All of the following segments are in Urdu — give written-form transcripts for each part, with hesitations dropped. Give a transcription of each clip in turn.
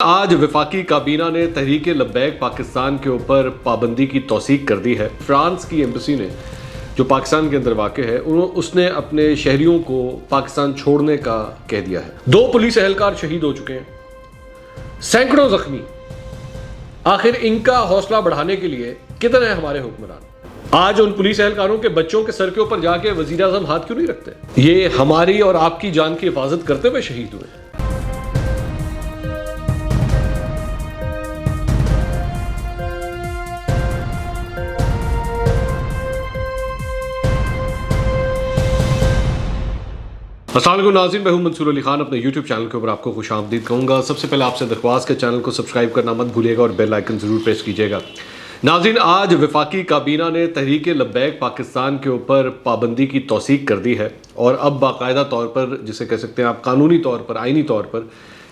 آج وفاقی کابینہ نے تحریک لبیک پاکستان کے اوپر پابندی کی توثیق کر دی ہے۔ فرانس کی ایمبیسی نے جو پاکستان کے اندر واقع ہے اس نے اپنے شہریوں کو پاکستان چھوڑنے کا کہہ دیا ہے۔ 2 پولیس اہلکار شہید ہو چکے ہیں، سینکڑوں زخمی۔ آخر ان کا حوصلہ بڑھانے کے لیے کتنے ہیں ہمارے حکمران؟ آج ان پولیس اہلکاروں کے بچوں کے سر کے اوپر جا کے وزیر اعظم ہاتھ کیوں نہیں رکھتے؟ یہ ہماری اور آپ کی جان کی حفاظت کرتے ہوئے شہید ہوئے۔ السلام علیکم ناظرین، میں ہوں منصور علی خان، اپنے یوٹیوب چینل کے اوپر آپ کو خوش آمدید کہوں گا۔ سب سے پہلے آپ سے درخواست ہے چینل کو سبسکرائب کرنا مت بھولیے گا اور بیل آئیکن ضرور پریس کیجیے گا۔ ناظرین، آج وفاقی کابینہ نے تحریک لبیک پاکستان کے اوپر پابندی کی توثیق کر دی ہے، اور اب باقاعدہ طور پر جسے کہہ سکتے ہیں آپ قانونی طور پر، آئینی طور پر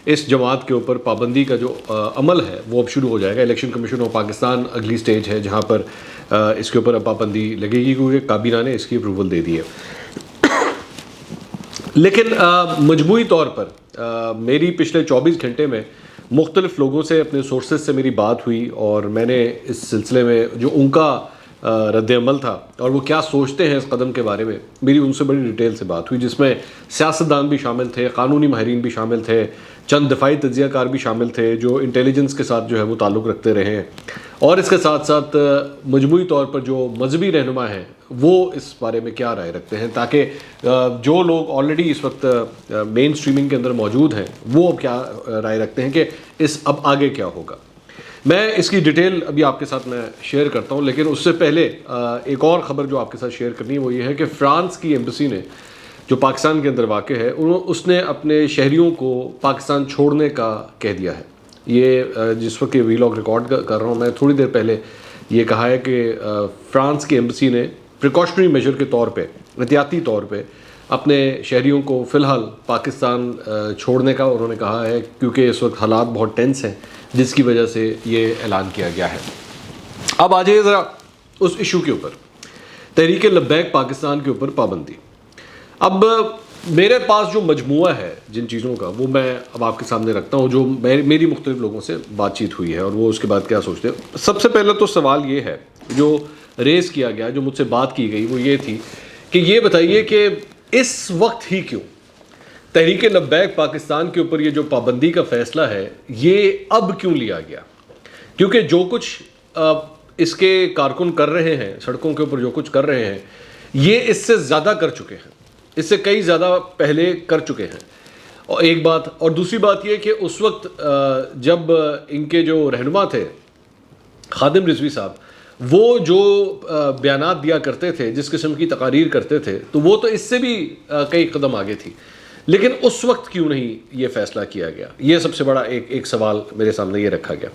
اس جماعت کے اوپر پابندی کا جو عمل ہے وہ اب شروع ہو جائے گا۔ الیکشن کمیشن آف پاکستان اگلی سٹیج ہے جہاں پر اس کے اوپر اب پابندی لگے گی، کیونکہ کابینہ نے اس کی اپروول دے دی ہے۔ لیکن مجموعی طور پر میری پچھلے 24 گھنٹے میں مختلف لوگوں سے، اپنے سورسز سے میری بات ہوئی، اور میں نے اس سلسلے میں جو ان کا رد عمل تھا اور وہ کیا سوچتے ہیں اس قدم کے بارے میں، میری ان سے بڑی ڈیٹیل سے بات ہوئی، جس میں سیاستدان بھی شامل تھے، قانونی ماہرین بھی شامل تھے، چند دفاعی تجزیہ کار بھی شامل تھے جو انٹیلیجنس کے ساتھ جو ہے وہ تعلق رکھتے رہے ہیں، اور اس کے ساتھ ساتھ مجموعی طور پر جو مذہبی رہنما ہیں وہ اس بارے میں کیا رائے رکھتے ہیں، تاکہ جو لوگ آلریڈی اس وقت مین سٹریمنگ کے اندر موجود ہیں وہ اب کیا رائے رکھتے ہیں کہ اس اب آگے کیا ہوگا۔ میں اس کی ڈیٹیل ابھی آپ کے ساتھ میں شیئر کرتا ہوں، لیکن اس سے پہلے ایک اور خبر جو آپ کے ساتھ شیئر کرنی ہے وہ یہ ہے کہ فرانس کی ایمبیسی نے جو پاکستان کے اندر واقع ہے اس نے اپنے شہریوں کو پاکستان چھوڑنے کا کہہ دیا ہے۔ یہ جس وقت یہ ویلاگ ریکارڈ کر رہا ہوں، میں تھوڑی دیر پہلے یہ کہا ہے کہ فرانس کی ایمبیسی نے پریکاشنری میجر کے طور پہ، احتیاطی طور پہ اپنے شہریوں کو فی الحال پاکستان چھوڑنے کا انہوں نے کہا ہے، کیونکہ اس وقت حالات بہت ٹینس ہیں، جس کی وجہ سے یہ اعلان کیا گیا ہے۔ اب آ جائیے ذرا اس ایشو کے اوپر، تحریک لبیک پاکستان کے اوپر پابندی۔ اب میرے پاس جو مجموعہ ہے جن چیزوں کا، وہ میں اب آپ کے سامنے رکھتا ہوں، جو میری مختلف لوگوں سے بات چیت ہوئی ہے اور وہ اس کے بعد کیا سوچتے ہیں۔ سب سے پہلے تو سوال یہ ہے جو ریز کیا گیا، جو مجھ سے بات کی گئی، وہ یہ تھی کہ یہ بتائیے کہ اس وقت ہی کیوں تحریک لبیک پاکستان کے اوپر یہ جو پابندی کا فیصلہ ہے یہ اب کیوں لیا گیا؟ کیونکہ جو کچھ اس کے کارکن کر رہے ہیں، سڑکوں کے اوپر جو کچھ کر رہے ہیں، یہ اس سے زیادہ کر چکے ہیں، اس سے کئی زیادہ پہلے کر چکے ہیں، اور ایک بات۔ اور دوسری بات یہ کہ اس وقت جب ان کے جو رہنما تھے خادم رضوی صاحب، وہ جو بیانات دیا کرتے تھے، جس قسم کی تقاریر کرتے تھے، تو وہ تو اس سے بھی کئی قدم آگے تھی، لیکن اس وقت کیوں نہیں یہ فیصلہ کیا گیا؟ یہ سب سے بڑا ایک سوال میرے سامنے یہ رکھا گیا۔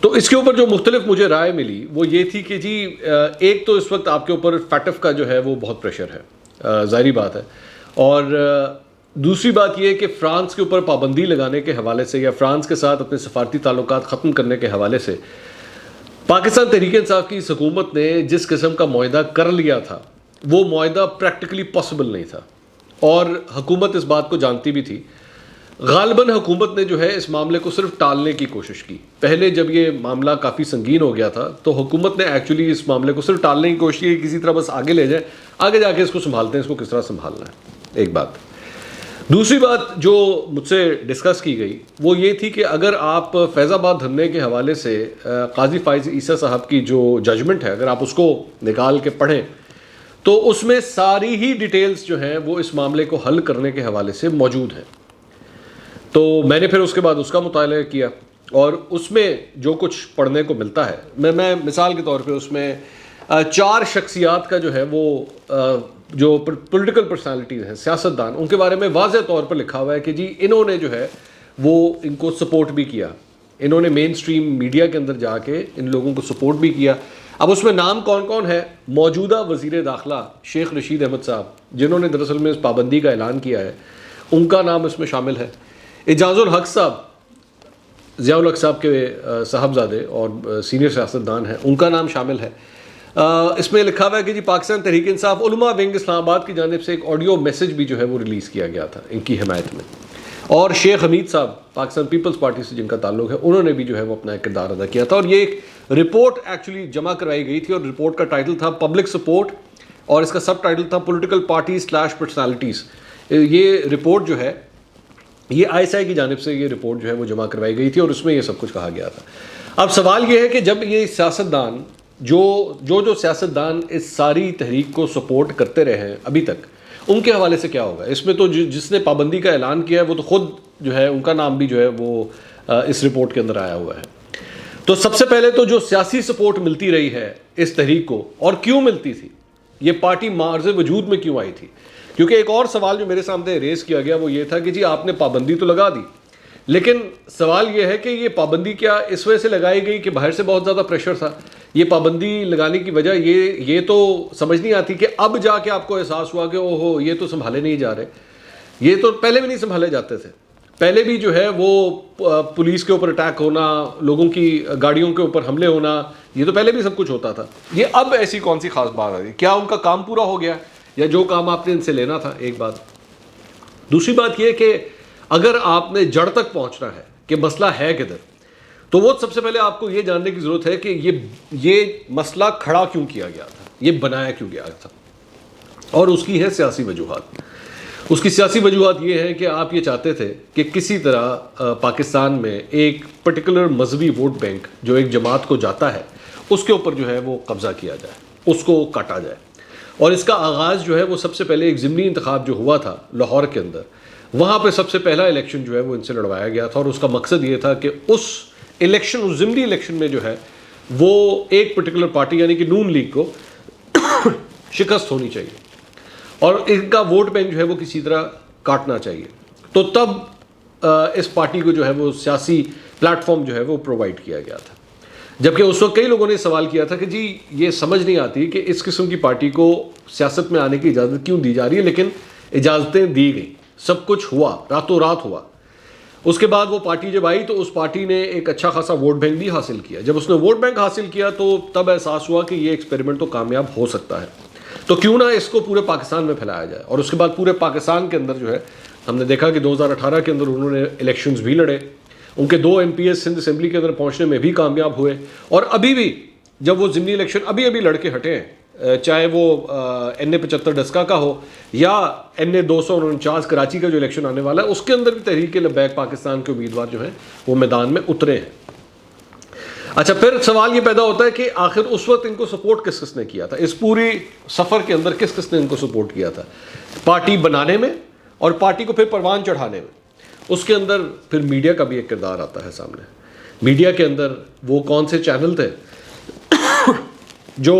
تو اس کے اوپر جو مختلف مجھے رائے ملی وہ یہ تھی کہ جی ایک تو اس وقت آپ کے اوپر فیٹف کا جو ہے وہ بہت پریشر ہے، ظاہری بات ہے، اور دوسری بات یہ کہ فرانس کے اوپر پابندی لگانے کے حوالے سے، یا فرانس کے ساتھ اپنے سفارتی تعلقات ختم کرنے کے حوالے سے، پاکستان تحریک انصاف کی اس حکومت نے جس قسم کا معاہدہ کر لیا تھا وہ معاہدہ پریکٹیکلی پاسبل نہیں تھا، اور حکومت اس بات کو جانتی بھی تھی۔ غالباً حکومت نے جو ہے اس معاملے کو صرف ٹالنے کی کوشش کی۔ پہلے جب یہ معاملہ کافی سنگین ہو گیا تھا تو حکومت نے ایکچولی اس معاملے کو صرف ٹالنے کی کوشش کی، کسی طرح بس آگے لے جائیں، آگے جا کے اس کو سنبھالتے ہیں، اس کو کس طرح سنبھالنا ہے، ایک بات۔ دوسری بات جو مجھ سے ڈسکس کی گئی وہ یہ تھی کہ اگر آپ فیض آباد دھرنے کے حوالے سے قاضی فائز عیسیٰ صاحب کی جو ججمنٹ ہے، اگر آپ اس کو نکال کے پڑھیں تو اس میں ساری ہی ڈیٹیلز جو ہیں وہ اس معاملے کو حل کرنے کے حوالے سے موجود ہیں۔ تو میں نے پھر اس کے بعد اس کا مطالعہ کیا، اور اس میں جو کچھ پڑھنے کو ملتا ہے، میں مثال کے طور پہ اس میں 4 شخصیات کا جو ہے وہ جو پولیٹیکل پرسنالٹیز ہیں، سیاستدان، ان کے بارے میں واضح طور پر لکھا ہوا ہے کہ جی انہوں نے جو ہے وہ ان کو سپورٹ بھی کیا، انہوں نے مین سٹریم میڈیا کے اندر جا کے ان لوگوں کو سپورٹ بھی کیا۔ اب اس میں نام کون کون ہے؟ موجودہ وزیر داخلہ شیخ رشید احمد صاحب، جنہوں نے دراصل میں اس پابندی کا اعلان کیا ہے، ان کا نام اس میں شامل ہے۔ اعجاز الحق صاحب، ضیاء الحق صاحب کے صاحبزادے اور سینئر سیاستدان ہیں، ان کا نام شامل ہے۔ اس میں لکھا ہوا ہے کہ جی پاکستان تحریک انصاف علماء ونگ اسلام آباد کی جانب سے ایک آڈیو میسج بھی جو ہے وہ ریلیز کیا گیا تھا ان کی حمایت میں، اور شیخ حمید صاحب پاکستان پیپلز پارٹی سے جن کا تعلق ہے، انہوں نے بھی جو ہے وہ اپنا ایک کردار ادا کیا تھا. اور یہ ایک رپورٹ ایکچولی جمع کروائی گئی تھی، اور رپورٹ کا ٹائٹل تھا پبلک سپورٹ، اور اس کا سب ٹائٹل تھا پولیٹیکل پارٹیز / پرسنالٹیز. یہ رپورٹ جو ہے یہ ISI کی جانب سے یہ رپورٹ جو ہے وہ جمع کروائی گئی تھی، اور اس میں یہ سب کچھ کہا گیا تھا. اب سوال یہ ہے کہ جب یہ سیاستدان جو سیاستدان اس ساری تحریک کو سپورٹ کرتے رہے ہیں ابھی تک، ان کے حوالے سے کیا ہوگا؟ اس میں تو جس نے پابندی کا اعلان کیا ہے وہ تو خود جو ہے ان کا نام بھی جو ہے وہ اس رپورٹ کے اندر آیا ہوا ہے. تو سب سے پہلے تو جو سیاسی سپورٹ ملتی رہی ہے اس تحریک کو، اور کیوں ملتی تھی، یہ پارٹی معرض وجود میں کیوں آئی تھی؟ کیونکہ ایک اور سوال جو میرے سامنے ریز کیا گیا وہ یہ تھا کہ جی آپ نے پابندی تو لگا دی، لیکن سوال یہ ہے کہ یہ پابندی کیا اس وجہ سے لگائی گئی کہ باہر سے بہت زیادہ پریشر تھا؟ یہ پابندی لگانے کی وجہ یہ تو سمجھ نہیں آتی کہ اب جا کے آپ کو احساس ہوا کہ اوہو یہ تو سنبھالے نہیں جا رہے. یہ تو پہلے بھی نہیں سنبھالے جاتے تھے. پہلے بھی جو ہے وہ پولیس کے اوپر اٹیک ہونا، لوگوں کی گاڑیوں کے اوپر حملے ہونا، یہ تو پہلے بھی سب کچھ ہوتا تھا. یہ اب ایسی کون سی خاص بات آ رہی؟ کیا ان کا کام پورا ہو گیا، یا جو کام آپ نے ان سے لینا تھا؟ ایک بات. دوسری بات یہ کہ اگر آپ نے جڑ تک پہنچنا ہے کہ مسئلہ ہے کدھر، تو وہ سب سے پہلے آپ کو یہ جاننے کی ضرورت ہے کہ یہ مسئلہ کھڑا کیوں کیا گیا تھا، یہ بنایا کیوں گیا تھا. اور اس کی ہے سیاسی وجوہات. اس کی سیاسی وجوہات یہ ہے کہ آپ یہ چاہتے تھے کہ کسی طرح پاکستان میں ایک پرٹیکولر مذہبی ووٹ بینک جو ایک جماعت کو جاتا ہے، اس کے اوپر جو ہے وہ قبضہ کیا جائے، اس کو کاٹا جائے. اور اس کا آغاز جو ہے وہ سب سے پہلے ایک ضمنی انتخاب جو ہوا تھا لاہور کے اندر، وہاں پہ سب سے پہلا الیکشن جو ہے وہ ان سے لڑوایا گیا تھا. اور اس کا مقصد یہ تھا کہ اس ضمنی الیکشن میں جو ہے وہ ایک پرٹیکولر پارٹی یعنی کہ نون لیگ کو شکست ہونی چاہیے، اور ان کا ووٹ بینک جو ہے وہ کسی طرح کاٹنا چاہیے. تو تب اس پارٹی کو جو ہے وہ سیاسی پلیٹ فارم جو ہے وہ پرووائڈ کیا گیا تھا. جبکہ اس وقت کئی لوگوں نے سوال کیا تھا کہ جی یہ سمجھ نہیں آتی کہ اس قسم کی پارٹی کو سیاست میں آنے کی اجازت کیوں دی جا رہی ہے. لیکن اجازتیں دی گئیں، سب کچھ ہوا، راتوں رات ہوا. اس کے بعد وہ پارٹی جب آئی تو اس پارٹی نے ایک اچھا خاصا ووٹ بینک بھی حاصل کیا. جب اس نے ووٹ بینک حاصل کیا تو تب احساس ہوا کہ یہ ایکسپیریمنٹ تو کامیاب ہو سکتا ہے، تو کیوں نہ اس کو پورے پاکستان میں پھیلایا جائے. اور اس کے بعد پورے پاکستان کے اندر جو ہے ہم نے دیکھا کہ 2018 کے اندر انہوں نے الیکشنز بھی لڑے، ان کے 2 MPs سندھ اسمبلی کے اندر پہنچنے میں بھی کامیاب ہوئے. اور ابھی بھی جب وہ ضمنی الیکشن ابھی لڑ کے ہٹے ہیں، چاہے وہ NA 75 ڈسکا کا ہو یا NA 249 کراچی کا جو الیکشن آنے والا ہے، اس کے اندر بھی تحریک لبیک پاکستان کے امیدوار جو ہیں وہ میدان میں اترے ہیں. اچھا، پھر سوال یہ پیدا ہوتا ہے کہ آخر اس وقت ان کو سپورٹ کس نے کیا تھا؟ اس پوری سفر کے اندر کس نے ان کو سپورٹ کیا تھا؟ پارٹی بنانے میں اور پارٹی کو پھر پروان چڑھانے میں. اس کے اندر پھر میڈیا کا بھی ایک کردار آتا ہے سامنے. میڈیا کے اندر وہ کون سے چینل تھے جو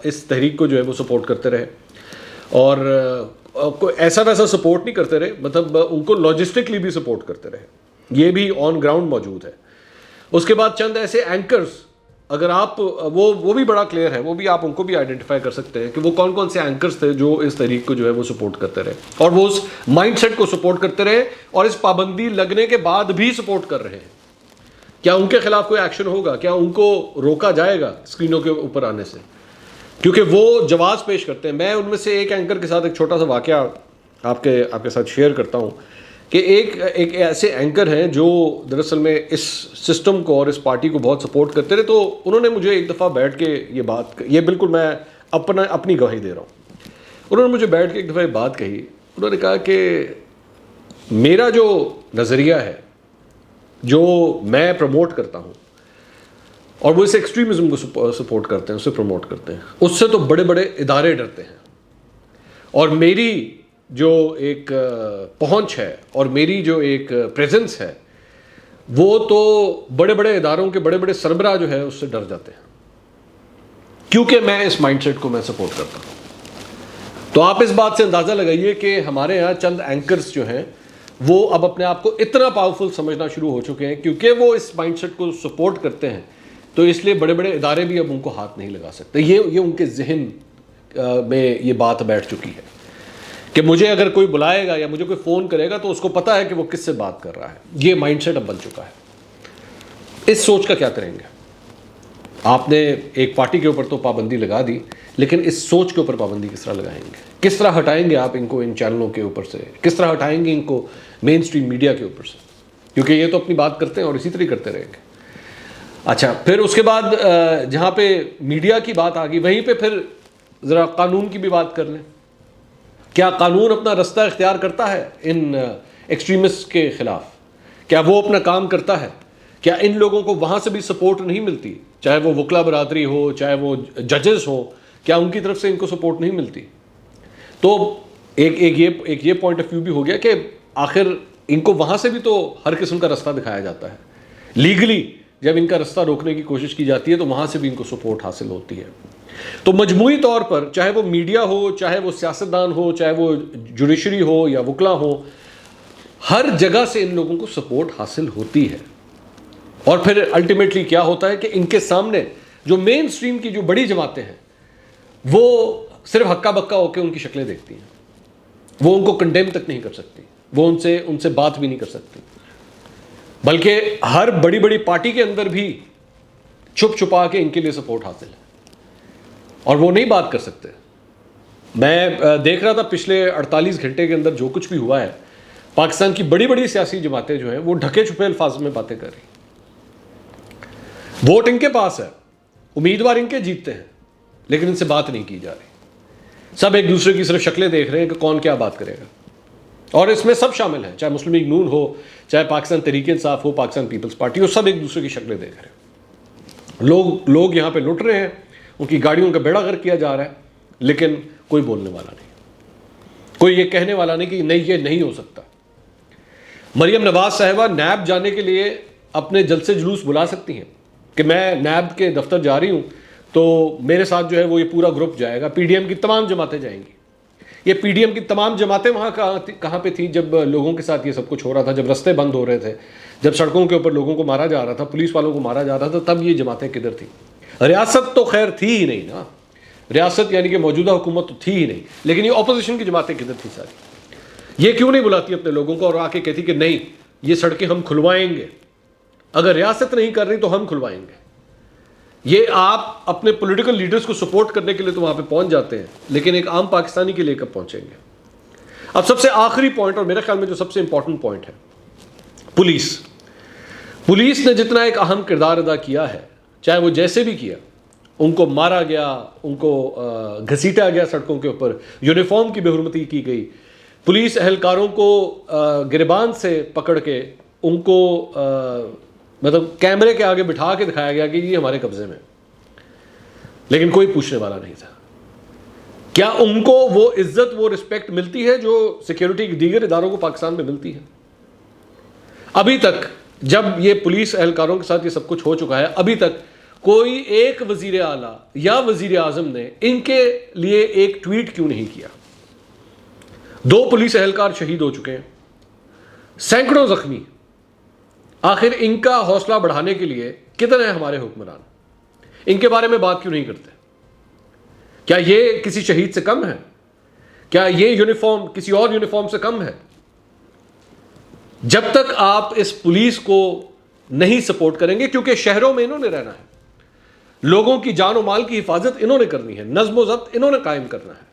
اس تحریک کو جو ہے وہ سپورٹ کرتے رہے، اور ایسا ویسا سپورٹ نہیں کرتے رہے، مطلب ان کو لاجسٹکلی بھی سپورٹ کرتے رہے. یہ بھی آن گراؤنڈ موجود ہے. اس کے بعد چند ایسے اینکرز، اگر آپ وہ بھی بڑا کلیئر ہے، وہ بھی آپ ان کو بھی آئیڈینٹیفائی کر سکتے ہیں کہ وہ کون سے اینکرز تھے جو اس تحریک کو جو ہے وہ سپورٹ کرتے رہے، اور وہ اس مائنڈ سیٹ کو سپورٹ کرتے رہے، اور اس پابندی لگنے کے بعد بھی سپورٹ کر رہے ہیں. کیا ان کے خلاف کوئی ایکشن ہوگا؟ کیا ان کو روکا جائے گا اسکرینوں کے اوپر آنے سے؟ کیونکہ وہ جواز پیش کرتے ہیں. میں ان میں سے ایک اینکر کے ساتھ ایک چھوٹا سا واقعہ آپ کے ساتھ شیئر کرتا ہوں کہ ایک ایسے اینکر ہیں جو دراصل میں اس سسٹم کو اور اس پارٹی کو بہت سپورٹ کرتے رہے. تو انہوں نے مجھے ایک دفعہ بیٹھ کے یہ بالکل میں اپنی گواہی دے رہا ہوں، انہوں نے مجھے بیٹھ کے ایک دفعہ یہ بات کہی. انہوں نے کہا کہ میرا جو نظریہ ہے، جو میں پروموٹ کرتا ہوں، اور وہ اس ایکسٹریمزم کو سپورٹ کرتے ہیں، اسے پروموٹ کرتے ہیں، اس سے تو بڑے بڑے ادارے ڈرتے ہیں. اور میری جو ایک پہنچ ہے اور میری جو ایک پریزنس ہے، وہ تو بڑے بڑے اداروں کے بڑے بڑے سربراہ جو ہے اس سے ڈر جاتے ہیں، کیونکہ میں اس مائنڈ سیٹ کو میں سپورٹ کرتا ہوں. تو آپ اس بات سے اندازہ لگائیے کہ ہمارے ہاں چند اینکرز جو ہیں وہ اب اپنے آپ کو اتنا پاورفل سمجھنا شروع ہو چکے ہیں، کیونکہ وہ اس مائنڈ سیٹ کو سپورٹ کرتے ہیں. تو اس لیے بڑے بڑے ادارے بھی اب ان کو ہاتھ نہیں لگا سکتے. یہ ان کے ذہن میں یہ بات بیٹھ چکی ہے کہ مجھے اگر کوئی بلائے گا یا مجھے کوئی فون کرے گا تو اس کو پتہ ہے کہ وہ کس سے بات کر رہا ہے. یہ مائنڈ سیٹ اب بن چکا ہے. اس سوچ کا کیا کریں گے؟ آپ نے ایک پارٹی کے اوپر تو پابندی لگا دی، لیکن اس سوچ کے اوپر پابندی کس طرح لگائیں گے؟ کس طرح ہٹائیں گے آپ ان کو ان چینلوں کے اوپر سے؟ کس طرح ہٹائیں گے ان کو مین اسٹریم میڈیا کے اوپر سے؟ کیونکہ یہ تو اپنی بات کرتے ہیں اور اسی طرح کرتے رہیں گے۔ اچھا، پھر اس کے بعد جہاں پہ میڈیا کی بات آ گئی، وہیں پہ پھر ذرا قانون کی بھی بات کر لیں۔ کیا قانون اپنا رستہ اختیار کرتا ہے ان ایکسٹریمسٹ کے خلاف؟ کیا وہ اپنا کام کرتا ہے؟ کیا ان لوگوں کو وہاں سے بھی سپورٹ نہیں ملتی؟ چاہے وہ وکلا برادری ہو، چاہے وہ ججز ہوں، کیا ان کی طرف سے ان کو سپورٹ نہیں ملتی؟ تو ایک یہ پوائنٹ آف ویو بھی ہو گیا کہ آخر ان کو وہاں سے بھی تو ہر قسم کا رستہ دکھایا جاتا ہے۔ لیگلی جب ان کا رستہ روکنے کی کوشش کی جاتی ہے تو وہاں سے بھی ان کو سپورٹ حاصل ہوتی ہے۔ تو مجموعی طور پر چاہے وہ میڈیا ہو، چاہے وہ سیاستدان ہو، چاہے وہ جوڈیشری ہو یا وکلا ہو، ہر جگہ سے ان لوگوں کو سپورٹ حاصل ہوتی ہے۔ اور پھر الٹیمیٹلی کیا ہوتا ہے کہ ان کے سامنے جو مین سٹریم کی جو بڑی جماعتیں ہیں وہ صرف ہکا بکا ہو کے ان کی شکلیں دیکھتی ہیں، وہ ان کو کنڈیم تک نہیں کر سکتی، وہ ان سے بات بھی نہیں کر سکتی، بلکہ ہر بڑی بڑی پارٹی کے اندر بھی چھپ چھپا کے ان کے لیے سپورٹ حاصل ہے اور وہ نہیں بات کر سکتے۔ میں دیکھ رہا تھا پچھلے 48 گھنٹے کے اندر جو کچھ بھی ہوا ہے، پاکستان کی بڑی بڑی سیاسی جماعتیں جو ہیں وہ ڈھکے چھپے الفاظ میں باتیں کر رہی، ووٹ ان کے پاس ہے، امیدوار ان کے جیتتے ہیں، لیکن ان سے بات نہیں کی جا رہی۔ سب ایک دوسرے کی صرف شکلیں دیکھ رہے ہیں کہ کون کیا بات کرے گا، اور اس میں سب شامل ہیں، چاہے مسلم لیگ نون ہو، چاہے پاکستان تحریک انصاف ہو، پاکستان پیپلز پارٹی ہو، سب ایک دوسرے کی شکلیں دیکھ رہے ہیں۔ لوگ یہاں پہ لٹ رہے ہیں، ان کی گاڑیوں کا بیڑا غرق کیا جا رہا ہے، لیکن کوئی بولنے والا نہیں، کوئی یہ کہنے والا نہیں کہ نہیں، یہ نہیں ہو سکتا۔ مریم نواز صاحبہ نیب جانے کے لیے اپنے جلسے جلوس بلا سکتی ہیں کہ میں نیب کے دفتر جا رہی ہوں تو میرے ساتھ جو ہے وہ یہ پورا گروپ جائے گا، پی ڈی ایم کی تمام جماعتیں جائیں گی۔ یہ پی ڈی ایم کی تمام جماعتیں وہاں کہاں پہ تھیں جب لوگوں کے ساتھ یہ سب کچھ ہو رہا تھا، جب رستے بند ہو رہے تھے، جب سڑکوں کے اوپر لوگوں کو مارا جا رہا تھا، پولیس والوں کو مارا جا رہا تھا، تب یہ جماعتیں کدھر تھیں؟ ریاست تو خیر تھی ہی نہیں نا، ریاست یعنی کہ موجودہ حکومت تو تھی ہی نہیں، لیکن یہ اپوزیشن کی جماعتیں کدھر تھیں ساری؟ یہ کیوں نہیں بلاتی اپنے لوگوں کو اور آ کے کہتی کہ نہیں یہ سڑکیں ہم کھلوائیں گے، اگر ریاست نہیں کر رہی تو ہم کھلوائیں گے؟ یہ آپ اپنے پولیٹیکل لیڈرز کو سپورٹ کرنے کے لیے تو وہاں پہ پہنچ جاتے ہیں، لیکن ایک عام پاکستانی کے لیے کب پہنچیں گے؟ اب سب سے آخری پوائنٹ، اور میرے خیال میں جو سب سے امپورٹنٹ پوائنٹ ہے، پولیس نے جتنا ایک اہم کردار ادا کیا ہے، چاہے وہ جیسے بھی کیا، ان کو مارا گیا، ان کو گھسیٹا گیا سڑکوں کے اوپر، یونیفارم کی بے حرمتی کی گئی، پولیس اہلکاروں کو گریبان سے پکڑ کے ان کو مطلب کیمرے کے آگے بٹھا کے دکھایا گیا کہ یہ ہمارے قبضے میں، لیکن کوئی پوچھنے والا نہیں تھا۔ کیا ان کو وہ عزت، وہ رسپیکٹ ملتی ہے جو سیکیورٹی کے دیگر اداروں کو پاکستان میں ملتی ہے؟ ابھی تک جب یہ پولیس اہلکاروں کے ساتھ یہ سب کچھ ہو چکا ہے، ابھی تک کوئی ایک وزیر اعلیٰ یا وزیر اعظم نے ان کے لیے ایک ٹویٹ کیوں نہیں کیا؟ 2 پولیس اہلکار شہید ہو چکے ہیں، سینکڑوں زخمی، آخر ان کا حوصلہ بڑھانے کے لیے کتنے ہیں ہمارے حکمران؟ ان کے بارے میں بات کیوں نہیں کرتے؟ کیا یہ کسی شہید سے کم ہے؟ کیا یہ یونیفارم کسی اور یونیفارم سے کم ہے؟ جب تک آپ اس پولیس کو نہیں سپورٹ کریں گے، کیونکہ شہروں میں انہوں نے رہنا ہے، لوگوں کی جان و مال کی حفاظت انہوں نے کرنی ہے، نظم و ضبط انہوں نے قائم کرنا ہے،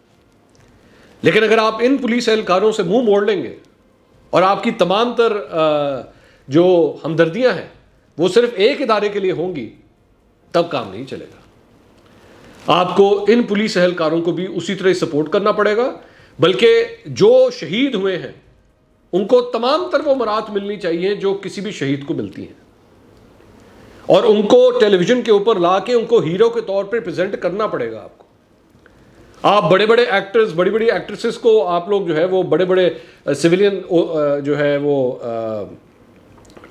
لیکن اگر آپ ان پولیس اہلکاروں سے منہ موڑ لیں گے اور آپ کی تمام تر جو ہمدردیاں ہیں وہ صرف ایک ادارے کے لیے ہوں گی، تب کام نہیں چلے گا۔ آپ کو ان پولیس اہلکاروں کو بھی اسی طرح سپورٹ کرنا پڑے گا، بلکہ جو شہید ہوئے ہیں ان کو تمام تر وہ مراد ملنی چاہیے جو کسی بھی شہید کو ملتی ہیں، اور ان کو ٹیلی ویژن کے اوپر لا کے ان کو ہیرو کے طور پر پریزنٹ کرنا پڑے گا۔ آپ کو، آپ بڑے بڑے ایکٹرز، بڑی بڑی ایکٹریسز کو آپ لوگ جو ہے وہ بڑے بڑے سویلین جو ہے وہ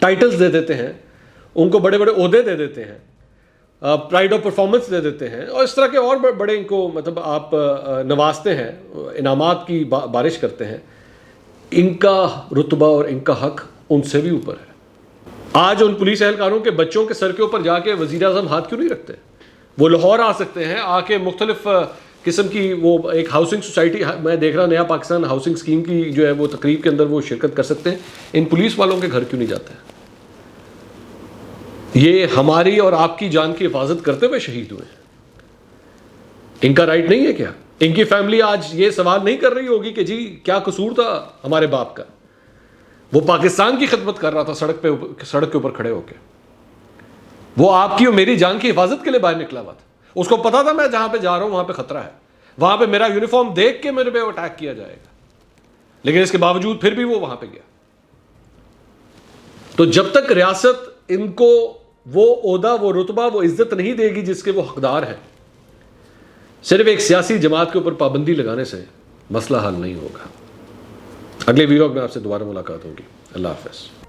ٹائٹلز دے دیتے ہیں، ان کو بڑے بڑے عہدے دے دیتے ہیں، پرائڈ آف پرفارمنس دے دیتے ہیں، اور اس طرح کے اور بڑے ان کو مطلب آپ نوازتے ہیں، انعامات کی بارش کرتے ہیں۔ ان کا رتبہ اور ان کا حق ان سے بھی اوپر ہے۔ آج ان پولیس اہلکاروں کے بچوں کے سر کے اوپر جا کے وزیر اعظم ہاتھ کیوں نہیں رکھتے؟ وہ لاہور آ سکتے ہیں، آ کے مختلف قسم کی وہ ایک ہاؤسنگ سوسائٹی، میں دیکھ رہا نیا پاکستان ہاؤسنگ اسکیم کی جو ہے وہ تقریب کے اندر وہ شرکت کر سکتے ہیں۔ ان پولیس والوں کے گھر کیوں نہیں جاتے ہیں؟ یہ ہماری اور آپ کی جان کی حفاظت کرتے ہوئے شہید ہوئے ہیں. ان کا رائٹ نہیں ہے کیا؟ ان کی فیملی آج یہ سوال نہیں کر رہی ہوگی کہ جی کیا قصور تھا ہمارے باپ کا؟ وہ پاکستان کی خدمت کر رہا تھا سڑک کے اوپر کھڑے ہو کے. وہ آپ کی اور میری جان کی حفاظت کے لیے باہر نکلا ہوا تھا. اس کو پتا تھا میں جہاں پہ جا رہا ہوں وہاں پہ خطرہ ہے, وہاں پہ میرا یونیفارم دیکھ کے میرے پہ اٹیک کیا جائے گا, لیکن اس کے باوجود پھر بھی وہ وہاں پہ گیا. تو جب تک ریاست ان کو وہ عہدہ, وہ رتبہ, وہ عزت نہیں دے گی جس کے وہ حقدار ہیں, صرف ایک سیاسی جماعت کے اوپر پابندی لگانے سے مسئلہ حل نہیں ہوگا. اگلے ویلاگ میں آپ سے دوبارہ ملاقات ہوگی. اللہ حافظ.